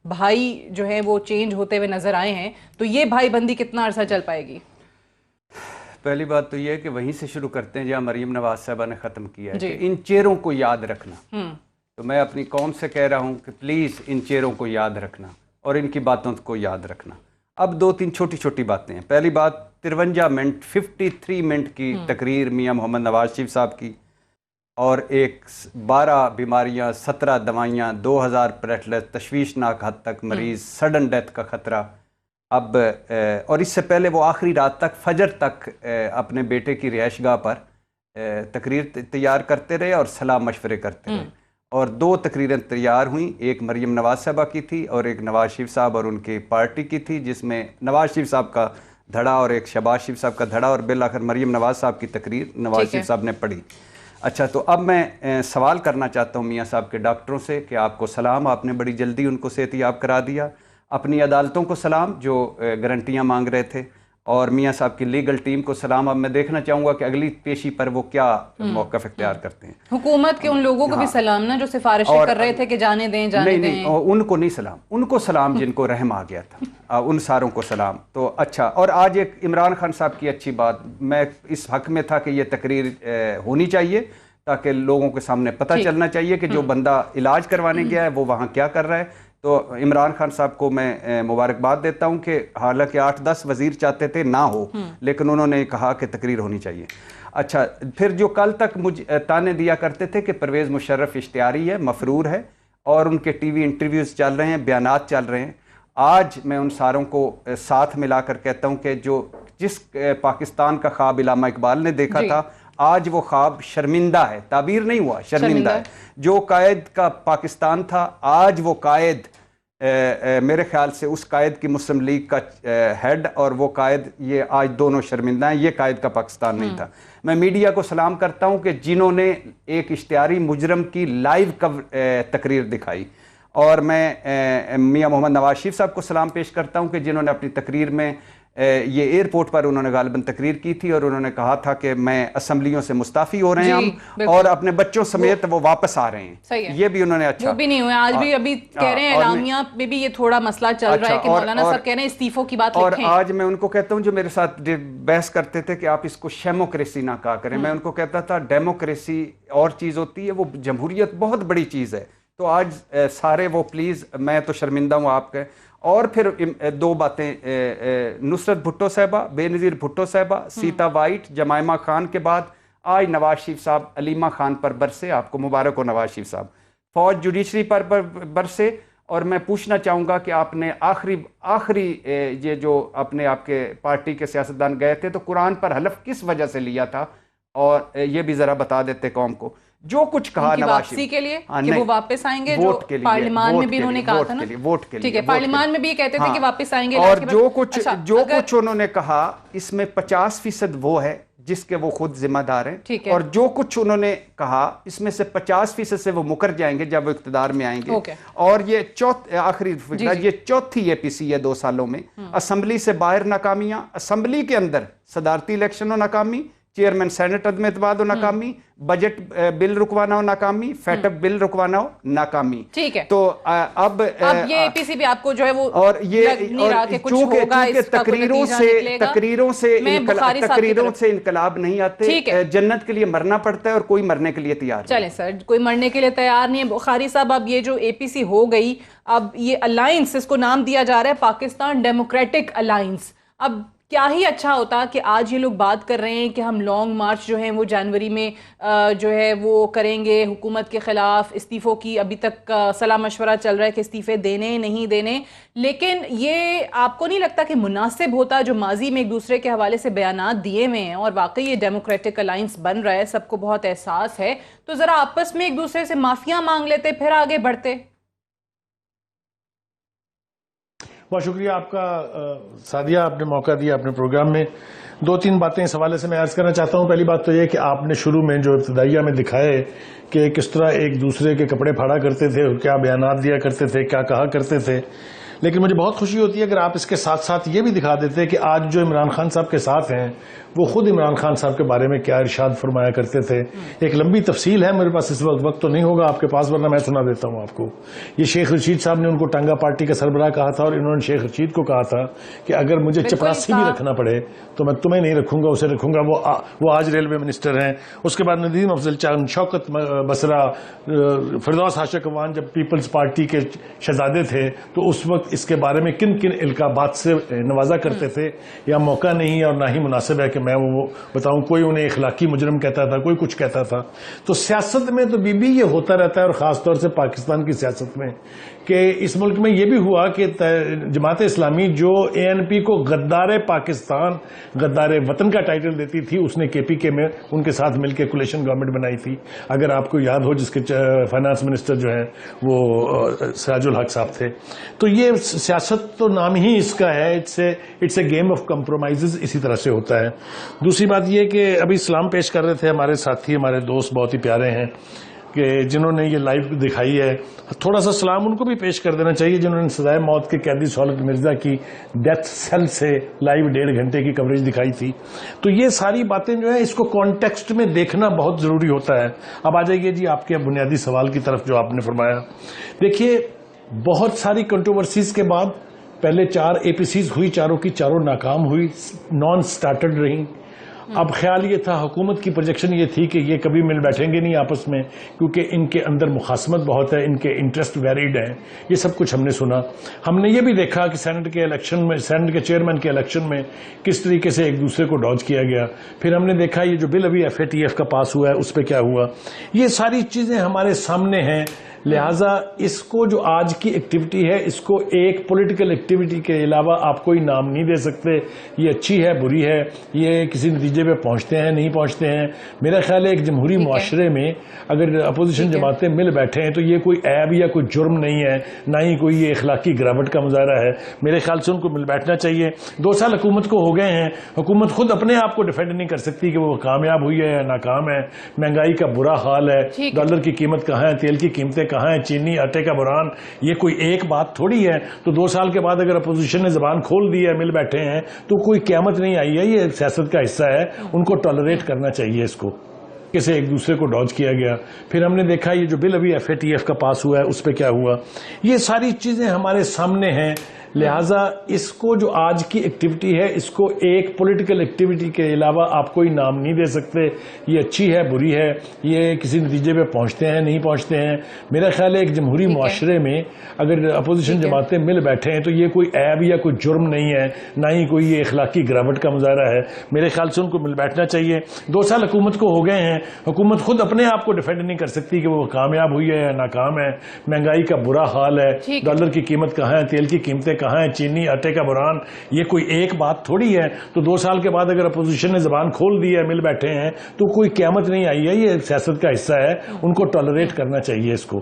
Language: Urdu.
بھائی جو ہیں وہ چینج ہوتے ہوئے نظر آئے ہیں، تو یہ بھائی بندی کتنا عرصہ چل پائے گی؟ پہلی بات تو یہ ہے کہ وہیں سے شروع کرتے ہیں جہاں مریم نواز صاحبہ نے ختم کیا ہے، جی کہ ان چہروں کو یاد رکھنا۔ تو میں اپنی قوم سے کہہ رہا ہوں کہ پلیز ان چہروں کو یاد رکھنا اور ان کی باتوں کو یاد رکھنا۔ اب دو تین چھوٹی چھوٹی باتیں ہیں۔ پہلی بات 53 منٹ 53 منٹ کی تقریر میاں محمد نواز شریف صاحب کی، اور 12 بیماریاں، 17 دوائیاں، 2000 پلیٹلیٹ، تشویشناک حد تک مریض، سڈن ڈیتھ کا خطرہ۔ اب اور اس سے پہلے وہ آخری رات تک فجر تک اپنے بیٹے کی رہائش گاہ پر تقریر تیار کرتے رہے اور صلاح مشورے کرتے رہے، اور 2 تقریریں تیار ہوئیں، ایک مریم نواز صاحبہ کی تھی اور ایک نواز شریف صاحب اور ان کی پارٹی کی تھی، جس میں نواز شریف صاحب کا دھڑا اور ایک شہباز شریف صاحب کا دھڑا، اور بالآخر مریم نواز صاحب کی تقریر نواز شریف صاحب نے پڑھی۔ اچھا، تو اب میں سوال کرنا چاہتا ہوں میاں صاحب کے ڈاکٹروں سے کہ آپ کو سلام، آپ نے بڑی جلدی ان کو صحت یاب کرا دیا۔ اپنی عدالتوں کو سلام جو گارنٹیاں مانگ رہے تھے، اور میاں صاحب کی لیگل ٹیم کو سلام۔ اب میں دیکھنا چاہوں گا کہ اگلی پیشی پر وہ کیا موقف اختیار کرتے ہیں۔ حکومت کے ان لوگوں کو بھی سلام نا جو سفارشیں کر رہے تھے کہ جانے دیں جانے دیں۔ نہیں، ان کو نہیں سلام، ان کو سلام جن کو رحم آ گیا تھا، ان ساروں کو سلام۔ تو اچھا، اور آج ایک عمران خان صاحب کی اچھی بات، میں اس حق میں تھا کہ یہ تقریر ہونی چاہیے تاکہ لوگوں کے سامنے پتہ چلنا چاہیے کہ جو بندہ علاج کروانے گیا ہے وہ وہاں کیا کر رہا ہے۔ تو عمران خان صاحب کو میں مبارکباد دیتا ہوں کہ حالانکہ 8-10 وزیر چاہتے تھے نہ ہو، لیکن انہوں نے کہا کہ تقریر ہونی چاہیے۔ اچھا، پھر جو کل تک مجھے تانے دیا کرتے تھے کہ پرویز مشرف اشتہاری ہے، مفرور ہے، اور ان کے ٹی وی انٹرویوز چل رہے ہیں، بیانات چل رہے ہیں، آج میں ان ساروں کو ساتھ ملا کر کہتا ہوں کہ جس پاکستان کا خواب علامہ اقبال نے دیکھا تھا، آج وہ خواب شرمندہ ہے، تعبیر نہیں ہوا، شرمندہ ہے۔ جو قائد کا پاکستان تھا، آج وہ قائد میرے خیال سے اس قائد کی مسلم لیگ کا ہیڈ اور وہ قائد، یہ آج دونوں شرمندہ ہیں، یہ قائد کا پاکستان نہیں تھا۔ میں میڈیا کو سلام کرتا ہوں کہ جنہوں نے ایک اشتہاری مجرم کی لائیو تقریر دکھائی، اور میں میاں محمد نواز شریف صاحب کو سلام پیش کرتا ہوں کہ جنہوں نے اپنی تقریر میں یہ ایئرپورٹ پر انہوں نے غالباً تقریر کی تھی اور انہوں نے کہا تھا کہ میں اسمبلیوں سے مستعفی ہو رہے ہیں ہم، اور اپنے بچوں سمیت وہ واپس آ رہے ہیں۔ یہ بھی انہوں نے اچھا، وہ بھی نہیں ہوئے، آج بھی ابھی کہہ رہے ہیں اعلامیہ میں بھی یہ تھوڑا مسئلہ چل رہا ہے کہ مولانا صاحب کہہ رہے ہیں استعفوں کی بات لکھیں۔ اور آج میں ان کو کہتا ہوں جو میرے ساتھ بحث کرتے تھے کہ آپ اس کو شیموکریسی نہ کہا کریں، میں ان کو کہتا تھا ڈیموکریسی اور چیز ہوتی ہے، وہ جمہوریت بہت بڑی چیز ہے۔ تو آج سارے وہ پلیز، میں تو شرمندہ ہوں آپ کے۔ اور پھر 2 باتیں، نصرت بھٹو صاحبہ، بے نظیر بھٹو صاحبہ، سیتا وائٹ، جمائمہ خان کے بعد آج نواز شریف صاحب علیمہ خان پر برسے، آپ کو مبارک ہو نواز شریف صاحب۔ فوج جوڈیشری پر برسے، اور میں پوچھنا چاہوں گا کہ آپ نے آخری یہ جو اپنے آپ کے پارٹی کے سیاستدان گئے تھے تو قرآن پر حلف کس وجہ سے لیا تھا، اور یہ بھی ذرا بتا دیتے قوم کو۔ جو کچھ کہا نواز شریف کے لیے کہ وہ واپس آئیں گے، جو پارلیمان میں بھی انہوں نے کہا تھا نا، ووٹ کے لیے، ٹھیک ہے، پارلیمان میں بھی یہ کہتے تھے کہ واپس آئیں گے، اور جو کچھ انہوں نے کہا اس میں 50% وہ ہے جس کے وہ خود ذمہ دار ہیں، اور جو کچھ انہوں نے کہا اس میں سے 50% سے وہ مکر جائیں گے جب وہ اقتدار میں آئیں گے۔ اور یہ آخری فکرہ، یہ چوتھی APC ہے 2 سالوں میں۔ اسمبلی سے باہر ناکامیاں، اسمبلی کے اندر صدارتی الیکشن و ناکامی، چیئرمین سینٹ عدم اعتماد و ناکامی، بجٹ بل رکوانا ہو ناکامی، فیٹ اپ بل رکوانا ہو ناکامی۔ ٹھیک ہے، تو اب یہ APC بھی آپ کو جو ہے وہ اور یہ چونکہ تقریروں سے انقلاب نہیں آتے، جنت کے لیے مرنا پڑتا ہے اور کوئی مرنے کے لیے تیار نہیں۔ چلیں سر، کوئی مرنے کے لیے تیار نہیں ہے۔ بخاری صاحب، اب یہ جو APC ہو گئی، اب یہ الائنس، اس کو نام دیا جا رہا ہے پاکستان ڈیموکریٹک الائنس۔ اب کیا ہی اچھا ہوتا کہ آج یہ لوگ بات کر رہے ہیں کہ ہم لانگ مارچ جو ہیں وہ جنوری میں جو ہے وہ کریں گے حکومت کے خلاف، استعفوں کی ابھی تک صلاح مشورہ چل رہا ہے کہ استعفے دینے نہیں دینے، لیکن یہ آپ کو نہیں لگتا کہ مناسب ہوتا جو ماضی میں ایک دوسرے کے حوالے سے بیانات دیے ہوئے ہیں اور واقعی یہ ڈیموکریٹک الائنس بن رہا ہے، سب کو بہت احساس ہے، تو ذرا آپس میں ایک دوسرے سے معافیاں مانگ لیتے پھر آگے بڑھتے؟ بہت شکریہ آپ کا سعدیہ، آپ نے موقع دیا اپنے پروگرام میں۔ 2-3 باتیں اس حوالے سے میں عرض کرنا چاہتا ہوں۔ پہلی بات تو یہ کہ آپ نے شروع میں جو ابتدائیہ میں دکھائے کہ کس طرح ایک دوسرے کے کپڑے پھاڑا کرتے تھے، کیا بیانات دیا کرتے تھے، کیا کہا کرتے تھے، لیکن مجھے بہت خوشی ہوتی ہے اگر آپ اس کے ساتھ ساتھ یہ بھی دکھا دیتے کہ آج جو عمران خان صاحب کے ساتھ ہیں وہ خود عمران خان صاحب کے بارے میں کیا ارشاد فرمایا کرتے تھے. ایک لمبی تفصیل ہے, میرے پاس اس وقت تو نہیں ہوگا آپ کے پاس, ورنہ میں سنا دیتا ہوں آپ کو. یہ شیخ رشید صاحب نے ان کو ٹانگا پارٹی کا سربراہ کہا تھا, اور انہوں نے شیخ رشید کو کہا تھا کہ اگر مجھے چپراسی بھی رکھنا پڑے تو میں تمہیں نہیں رکھوں گا, اسے رکھوں گا. وہ آج ریلوے منسٹر ہیں. اس کے بعد ندیم افضل چاند, شوکت بسرا, فردوس ہاشم اخوان جب پیپلز پارٹی کے شہزادے تھے تو اس وقت اس کے بارے میں کن کن القابات سے نوازا کرتے تھے. یا موقع نہیں ہے اور نہ ہی مناسب ہے کہ میں وہ بتاؤں. کوئی انہیں اخلاقی مجرم کہتا تھا, کوئی کچھ کہتا تھا. تو سیاست میں تو بھی یہ ہوتا رہتا ہے, اور خاص طور سے پاکستان کی سیاست میں, کہ اس ملک میں یہ بھی ہوا کہ جماعت اسلامی جو اے این پی کو غدار پاکستان, غدار وطن کا ٹائٹل دیتی تھی, اس نے کے پی کے میں ان کے ساتھ مل کے کولیشن گورنمنٹ بنائی تھی. اگر آپ کو یاد ہو, جس کے فائنانس منسٹر جو ہیں وہ سراج الحق صاحب تھے. تو یہ سیاست تو نام ہی اس کا ہے, it's a game of compromises, اسی طرح سے ہوتا ہے. دوسری بات یہ کہ ابھی سلام پیش کر رہے تھے ہمارے ساتھی, ہمارے دوست بہت ہی پیارے ہیں کہ جنہوں نے یہ لائیو دکھائی ہے. تھوڑا سا سلام ان کو بھی پیش کر دینا چاہیے جنہوں نے سزائے موت کے قیدی سہولت مرزا کی ڈیتھ سیل سے لائیو 1.5 گھنٹے کی کوریج دکھائی تھی. تو یہ ساری باتیں جو ہیں اس کو کانٹیکسٹ میں دیکھنا بہت ضروری ہوتا ہے. اب آ جائیے جی آپ کے بنیادی سوال کی طرف جو آپ نے فرمایا. دیکھیے, بہت ساری کنٹروورسیز کے بعد پہلے 4 اے پی سیز ہوئی, چاروں کی چاروں ناکام ہوئی, نان سٹارٹڈ رہیں. اب خیال یہ تھا, حکومت کی پروجیکشن یہ تھی کہ یہ کبھی مل بیٹھیں گے نہیں آپس میں, کیونکہ ان کے اندر مخاصمت بہت ہے, ان کے انٹرسٹ ویریڈ ہیں. یہ سب کچھ ہم نے سنا. ہم نے یہ بھی دیکھا کہ سینٹ کے الیکشن میں, سینٹ کے چیئرمین کے الیکشن میں کس طریقے سے ایک دوسرے کو ڈاج کیا گیا. پھر ہم نے دیکھا یہ جو بل ابھی ایف اے ٹی ایف کا پاس ہوا ہے اس پہ کیا ہوا. یہ ساری چیزیں ہمارے سامنے ہیں. لہٰذا اس کو جو آج کی ایکٹیویٹی ہے, اس کو ایک پولیٹیکل ایکٹیویٹی کے علاوہ آپ کوئی نام نہیں دے سکتے. یہ اچھی ہے, بری ہے, یہ کسی نتیجے پہ پہنچتے ہیں, نہیں پہنچتے ہیں. میرا خیال ہے ایک جمہوری معاشرے میں اگر اپوزیشن جماعتیں مل بیٹھے ہیں تو یہ کوئی عیب یا کوئی جرم نہیں ہے, نہ ہی کوئی یہ اخلاقی گراوٹ کا مظاہرہ ہے. میرے خیال سے ان کو مل بیٹھنا چاہیے. 2 سال حکومت کو ہو گئے ہیں, حکومت خود اپنے آپ کو ڈیفینڈ نہیں کر سکتی کہ وہ کامیاب ہوئی ہے یا ناکام ہے. مہنگائی کا برا حال ہے, ڈالر کی قیمت کہاں ہے, تیل کی قیمتیں کہاں ہیں, چینی آٹے کا بحران. یہ کوئی ایک بات تھوڑی ہے. تو 2 سال کے بعد اگر اپوزیشن نے زبان کھول دی ہے, مل بیٹھے ہیں, تو کوئی قیامت نہیں آئی ہے. یہ سیاست کا حصہ ہے, ان کو ٹالریٹ کرنا چاہیے. اس کو کیسے ایک دوسرے کو ڈاج کیا گیا. پھر ہم نے دیکھا یہ جو بل ابھی ایف اے ٹی ایف کا پاس ہوا ہے اس پہ کیا ہوا. یہ ساری چیزیں ہمارے سامنے ہیں. لہٰذا اس کو جو آج کی ایکٹیویٹی ہے اس کو ایک پولیٹیکل ایکٹیویٹی کے علاوہ آپ کوئی نام نہیں دے سکتے. یہ اچھی ہے, بری ہے, یہ کسی نتیجے پہ پہنچتے ہیں, نہیں پہنچتے ہیں. میرا خیال ہے ایک جمہوری معاشرے میں اگر اپوزیشن جماعتیں مل بیٹھے ہیں تو یہ کوئی عیب یا کوئی جرم نہیں ہے, نہ ہی کوئی یہ اخلاقی گراوٹ کا مظاہرہ ہے. میرے خیال سے ان کو مل بیٹھنا چاہیے. 2 سال حکومت کو ہو گئے ہیں, حکومت خود اپنے آپ کو ڈیفینڈ نہیں کر سکتی کہ وہ کامیاب ہوئی ہے یا ناکام ہے. مہنگائی کا برا حال ہے, ڈالر کی قیمت کہاں ہے, تیل کی قیمتیں کہاں ہیں, چینی آٹے کا بحران. یہ کوئی ایک بات تھوڑی ہے. تو 2 سال کے بعد اگر اپوزیشن نے زبان کھول دی ہے, مل بیٹھے ہیں, تو کوئی قیامت نہیں آئی ہے. یہ سیاست کا حصہ ہے, ان کو ٹالریٹ کرنا چاہیے. اس کو